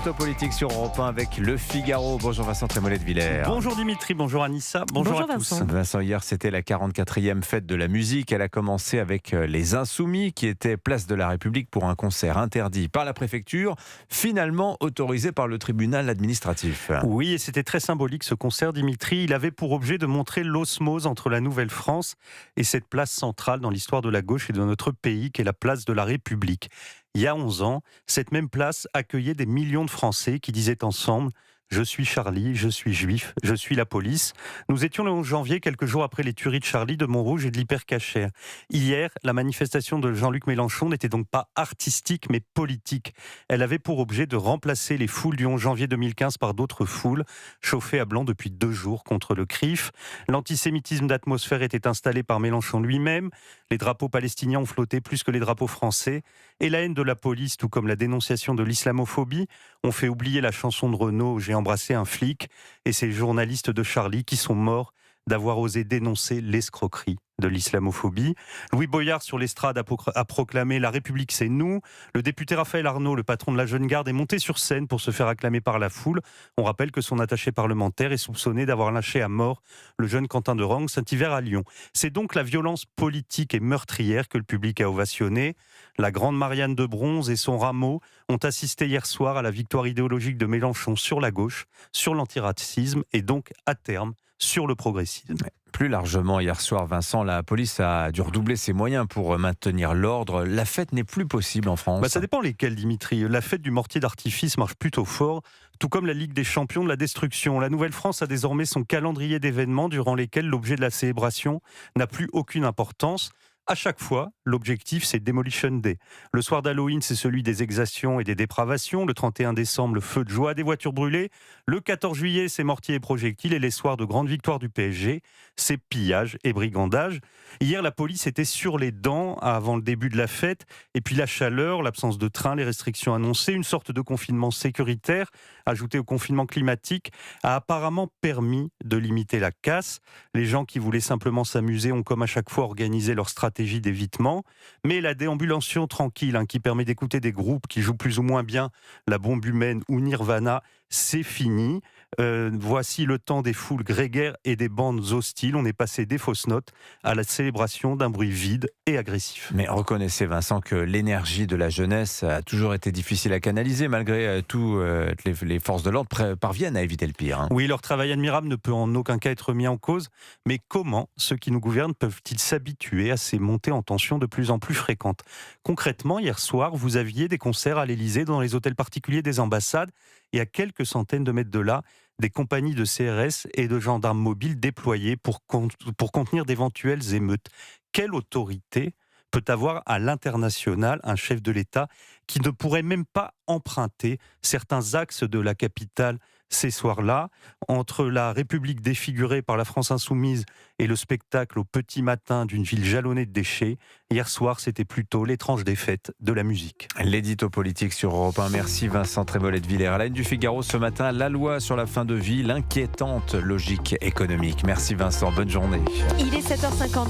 l'édito politique sur Europe 1 avec Le Figaro. Bonjour Vincent Trémollet de Villers. Bonjour Dimitri, bonjour Anissa, bonjour à tous. Vincent, hier c'était la 44e fête de la musique. Elle a commencé avec les Insoumis qui étaient place de la République pour un concert interdit par la préfecture, finalement autorisé par le tribunal administratif. Oui, et c'était très symbolique ce concert, Dimitri. Il avait pour objet de montrer l'osmose entre la Nouvelle-France et cette place centrale dans l'histoire de la gauche et de notre pays qu'est la place de la République. Il y a 11 ans, cette même place accueillait des millions de Français qui disaient ensemble « Je suis Charlie, je suis juif, je suis la police ». Nous étions le 11 janvier, quelques jours après les tueries de Charlie, de Montrouge et de l'Hypercacher. Hier, la manifestation de Jean-Luc Mélenchon n'était donc pas artistique, mais politique. Elle avait pour objet de remplacer les foules du 11 janvier 2015 par d'autres foules, chauffées à blanc depuis 2 jours contre le CRIF. L'antisémitisme d'atmosphère était installé par Mélenchon lui-même. Les drapeaux palestiniens ont flotté plus que les drapeaux français. Et la haine de la police, tout comme la dénonciation de l'islamophobie, ont fait oublier la chanson de Renaud « J'ai embrassé un flic » et ces journalistes de Charlie qui sont morts d'avoir osé dénoncer l'escroquerie de l'islamophobie. Louis Boyard sur l'estrade a proclamé « La République c'est nous ». Le député Raphaël Arnaud, le patron de la Jeune Garde, est monté sur scène pour se faire acclamer par la foule. On rappelle que son attaché parlementaire est soupçonné d'avoir lynché à mort le jeune Quentin de Rang cet hiver à Lyon. C'est donc la violence politique et meurtrière que le public a ovationné. La grande Marianne de Bronze et son rameau ont assisté hier soir à la victoire idéologique de Mélenchon sur la gauche, sur l'antiracisme et donc, à terme, sur le progressisme. Plus largement, hier soir, Vincent, la police a dû redoubler ses moyens pour maintenir l'ordre. La fête n'est plus possible en France. Ça dépend lesquels, Dimitri. La fête du mortier d'artifice marche plutôt fort, tout comme la Ligue des champions de la destruction. La Nouvelle-France a désormais son calendrier d'événements durant lesquels l'objet de la célébration n'a plus aucune importance. À chaque fois, l'objectif, c'est Demolition Day. Le soir d'Halloween, c'est celui des exactions et des dépravations. Le 31 décembre, le feu de joie, des voitures brûlées. Le 14 juillet, c'est mortiers et projectiles. Et les soirs de grande victoire du PSG, c'est pillage et brigandage. Hier, la police était sur les dents avant le début de la fête. Et puis la chaleur, l'absence de train, les restrictions annoncées, une sorte de confinement sécuritaire, ajouté au confinement climatique, a apparemment permis de limiter la casse. Les gens qui voulaient simplement s'amuser ont comme à chaque fois organisé leur stratégie d'évitement, mais la déambulation tranquille qui permet d'écouter des groupes qui jouent plus ou moins bien la bombe humaine ou Nirvana, c'est fini. Voici le temps des foules grégaires et des bandes hostiles. On est passé des fausses notes à la célébration d'un bruit vide et agressif. Mais reconnaissez, Vincent, que l'énergie de la jeunesse a toujours été difficile à canaliser, malgré tout, les forces de l'ordre parviennent à éviter le pire. Oui, leur travail admirable ne peut en aucun cas être mis en cause, mais comment ceux qui nous gouvernent peuvent-ils s'habituer à ces montées en tension de plus en plus fréquentes ? Concrètement, hier soir, vous aviez des concerts à l'Élysée, dans les hôtels particuliers des ambassades, et à quelques centaines de mètres de là, des compagnies de CRS et de gendarmes mobiles déployés pour contenir d'éventuelles émeutes. Quelle autorité peut avoir à l'international un chef de l'État qui ne pourrait même pas emprunter certains axes de la capitale ces soirs-là, entre la République défigurée par la France insoumise et le spectacle au petit matin d'une ville jalonnée de déchets? Hier soir, c'était plutôt l'étrange défaite de la musique. L'édito politique sur Europe 1. Merci Vincent Trémollet de Villers. À la une du Figaro ce matin, la loi sur la fin de vie, l'inquiétante logique économique. Merci Vincent, bonne journée. Il est 7h50.